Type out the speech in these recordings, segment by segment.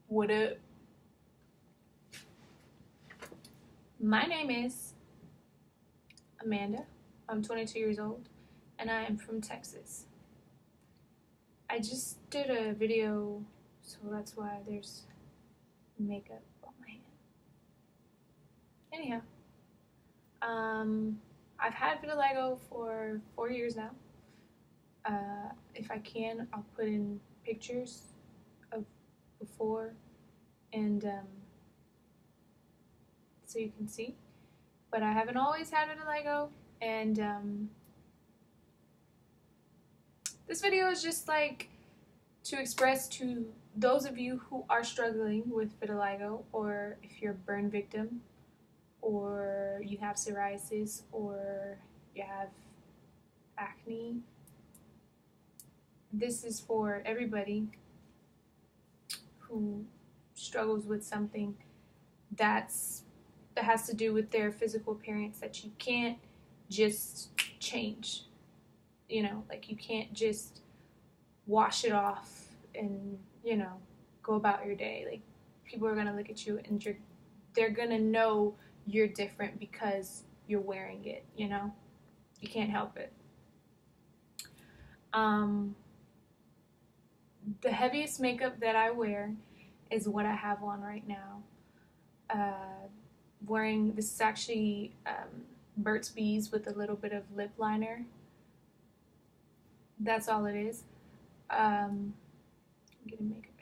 What up? My name is Amanda. I'm 22 years old and I am from Texas. I just did a video, so that's why there's makeup on my hand. Anyhow, I've had vitiligo for 4 years now. If I can, I'll put in pictures of before and so you can see. But I haven't always had vitiligo, and this video is just like to express to those of you who are struggling with vitiligo, or if you're a burn victim, or you have psoriasis, or you have acne. This is for everybody who struggles with something that has to do with their physical appearance that you can't just change. You know, like you can't just wash it off and, go about your day. Like, people are gonna look at you and they're gonna know you're different because you're wearing it, You can't help it. The heaviest makeup that I wear is what I have on right now. This is actually Burt's Bees with a little bit of lip liner. That's all it is. I'm getting makeup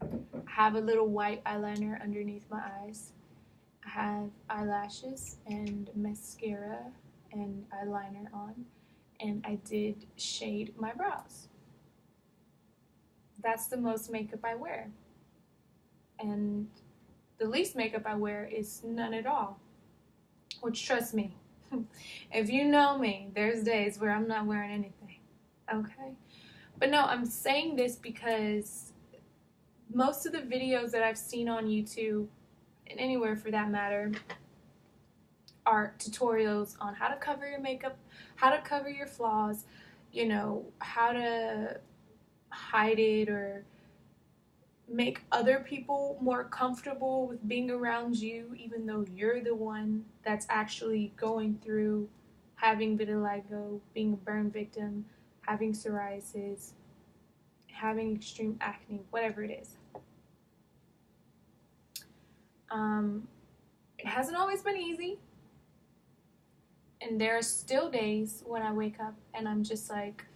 everywhere. I have a little white eyeliner underneath my eyes. I have eyelashes and mascara and eyeliner on, and I did shade my brows. That's the most makeup I wear. And the least makeup I wear is none at all. Which, trust me, if you know me, there's days where I'm not wearing anything. Okay? But no, I'm saying this because most of the videos that I've seen on YouTube, and anywhere for that matter, are tutorials on how to cover your makeup, how to cover your flaws, how to hide it or make other people more comfortable with being around you, even though you're the one that's actually going through having vitiligo, being a burn victim, having psoriasis, having extreme acne, whatever it is. It hasn't always been easy, and there are still days when I wake up and I'm just like,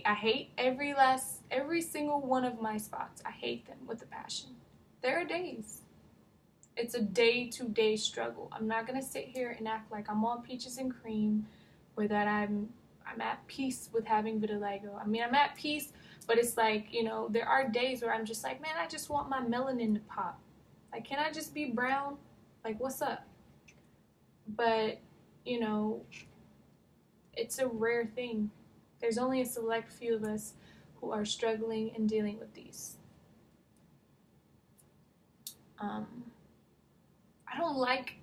I hate every single one of my spots. I hate them with a passion. There are days. It's a day-to-day struggle. I'm not gonna sit here and act like I'm all peaches and cream, or that I'm at peace with having vitiligo. I mean, I'm at peace, but it's like, there are days where I'm just like, man, I just want my melanin to pop. Like, can I just be brown? Like, what's up? But, it's a rare thing. There's only a select few of us who are struggling and dealing with these. I don't like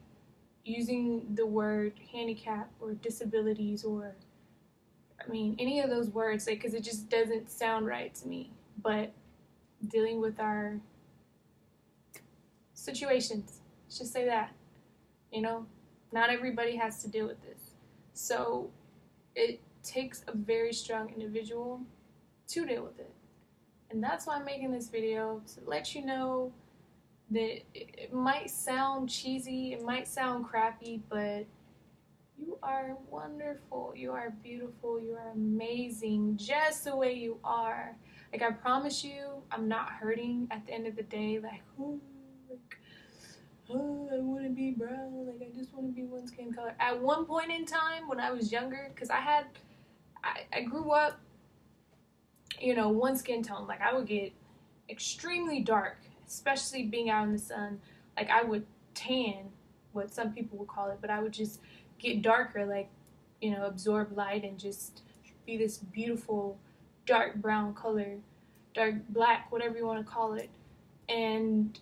using the word handicap or disabilities or, any of those words, because it just doesn't sound right to me. But dealing with our situations, let's just say that, not everybody has to deal with this. So it takes a very strong individual to deal with it. And that's why I'm making this video, to let you know that it might sound cheesy, it might sound crappy, but you are wonderful, you are beautiful, you are amazing, just the way you are. Like, I promise you, I'm not hurting at the end of the day, I want to be brown, I just want to be one skin color. At one point in time, when I was younger, because I grew up, one skin tone. Like, I would get extremely dark, especially being out in the sun. Like, I would tan, what some people would call it, but I would just get darker, absorb light and just be this beautiful dark brown color, dark black, whatever you want to call it. And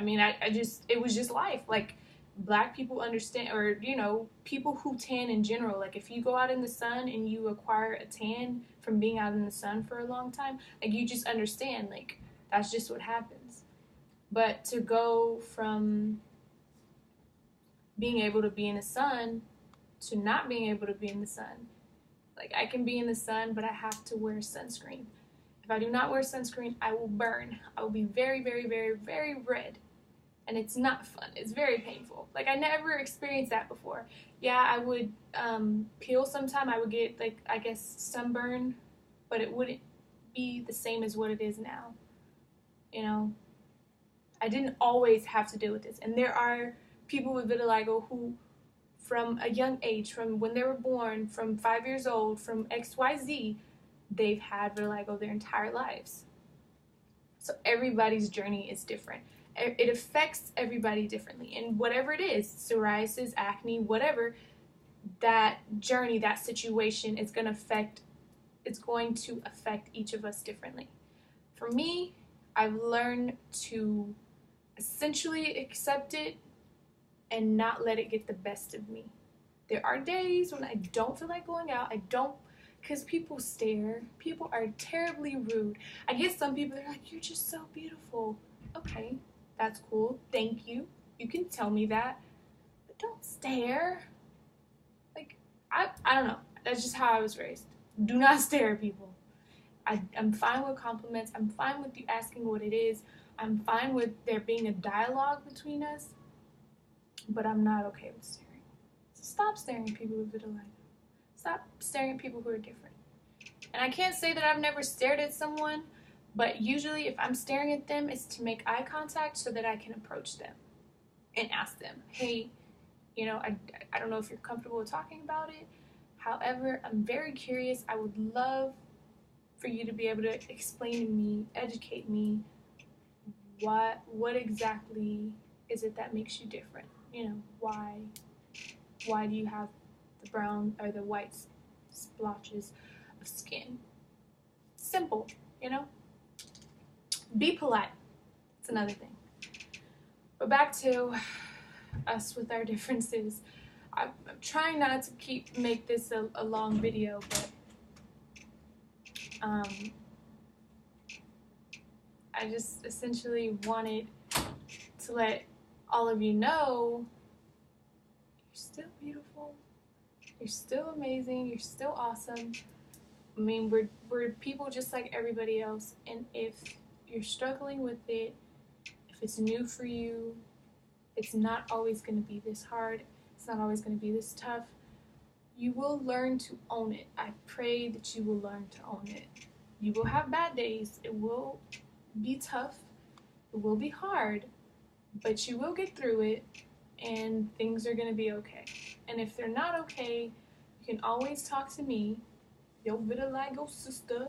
it was just life. Like, Black people understand, or people who tan in general. Like if you go out in the sun and you acquire a tan from being out in the sun for a long time, like you just understand, like that's just what happens. But to go from being able to be in the sun to not being able to be in the sun, like I can be in the sun, but I have to wear sunscreen. If I do not wear sunscreen, I will burn. I will be very, very, very, very red. And it's not fun. It's very painful. Like I never experienced that before. Yeah, I would peel sometime. I would get, like, I guess sunburn, but it wouldn't be the same as what it is now. You know, I didn't always have to deal with this. And there are people with vitiligo who, from a young age, from when they were born, from 5 years old, from XYZ, they've had vitiligo their entire lives. So everybody's journey is different. It affects everybody differently. And whatever it is, psoriasis, acne, whatever, that journey, that situation is going to affect, it's going to affect each of us differently. For me, I've learned to essentially accept it and not let it get the best of me. There are days when I don't feel like going out. I don't, because people stare. People are terribly rude. I get some people that are like, you're just so beautiful. Okay, that's cool. Thank you. You can tell me that. But don't stare. Like, I don't know. That's just how I was raised. Do not stare at people. I'm fine with compliments. I'm fine with you asking what it is. I'm fine with there being a dialogue between us. But I'm not okay with staring. So stop staring at people with vitiligo. Stop staring at people who are different. And I can't say that I've never stared at someone, but usually if I'm staring at them, it's to make eye contact so that I can approach them and ask them, hey, I don't know if you're comfortable with talking about it. However, I'm very curious. I would love for you to be able to explain to me, educate me, what exactly is it that makes you different? Why do you have the brown or the white splotches of skin? Simple, Be polite. It's another thing. But back to us with our differences. I'm trying not to make this a long video, but I just essentially wanted to let all of you know you're still beautiful, you're still amazing, you're still awesome. I mean, we're people just like everybody else, and if you're struggling with it, if it's new for you, it's not always going to be this hard, it's not always going to be this tough. You will learn to own it. I pray that you will learn to own it. You will have bad days. It will be tough. It will be hard, but you will get through it, and things are going to be okay. And if they're not okay, you can always talk to me, your vitiligo sister.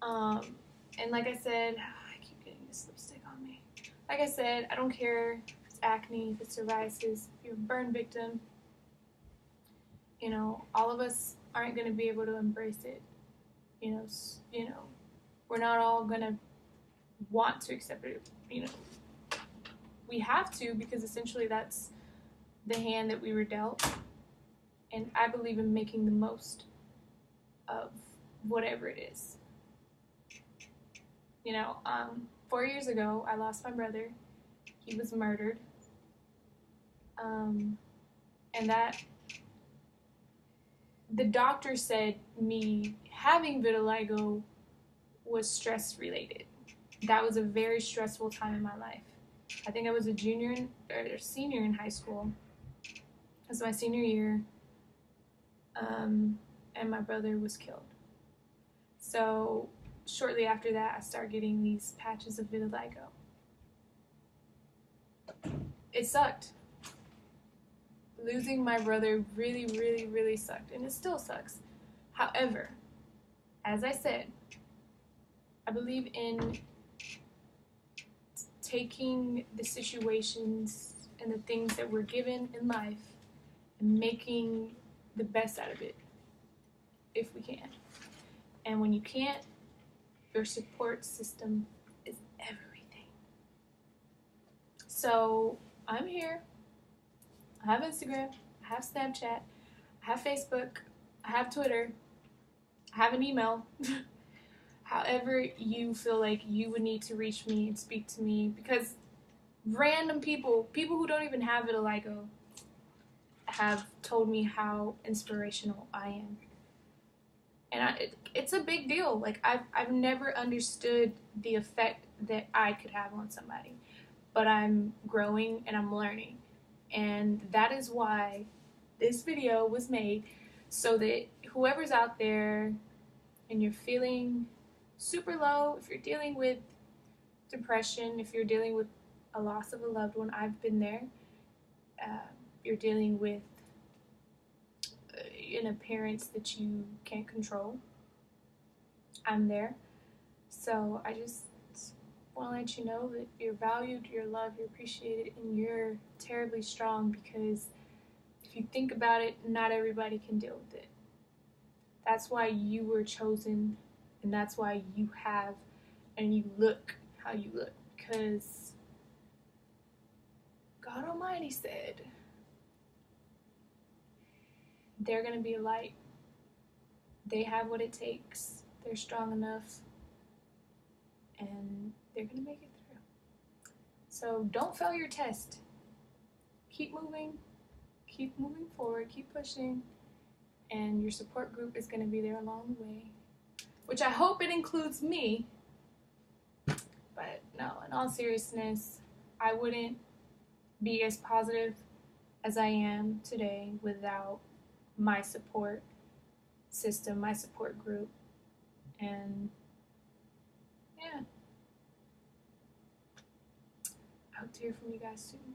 And like I said, I keep getting this lipstick on me. Like I said, I don't care if it's acne, if it's psoriasis, if you're a burn victim. All of us aren't going to be able to embrace it. We're not all going to want to accept it. We have to, because essentially that's the hand that we were dealt. And I believe in making the most of whatever it is. 4 years ago, I lost my brother. He was murdered. And that, the doctor said me having vitiligo was stress related. That was a very stressful time in my life. I think I was a senior in high school. It was my senior year. And my brother was killed. So shortly after that, I started getting these patches of vitiligo. It sucked. Losing my brother really, really, really sucked, and it still sucks. However, as I said, I believe in taking the situations and the things that we're given in life and making the best out of it, if we can. And when you can't, your support system is everything. So I'm here. I have Instagram. I have Snapchat. I have Facebook. I have Twitter. I have an email. However you feel like you would need to reach me and speak to me, because random people who don't even have vitiligo, have told me how inspirational I am. And it's a big deal. Like, I've never understood the effect that I could have on somebody. But I'm growing and I'm learning. And that is why this video was made, so that whoever's out there and you're feeling super low, if you're dealing with depression, if you're dealing with a loss of a loved one, I've been there. You're dealing with an appearance that you can't control, I'm there. So I just want to let you know that you're valued, you're loved, you're appreciated, and you're terribly strong, because if you think about it, not everybody can deal with it. That's why you were chosen, and that's why you have and you look how you look, because God Almighty said they're going to be a light. They have what it takes. They're strong enough, and they're going to make it through. So don't fail your test. Keep moving forward, keep pushing, and your support group is going to be there along the way, which I hope it includes me. But no, in all seriousness, I wouldn't be as positive as I am today without my support system, my support group. And yeah, I hope to hear from you guys soon.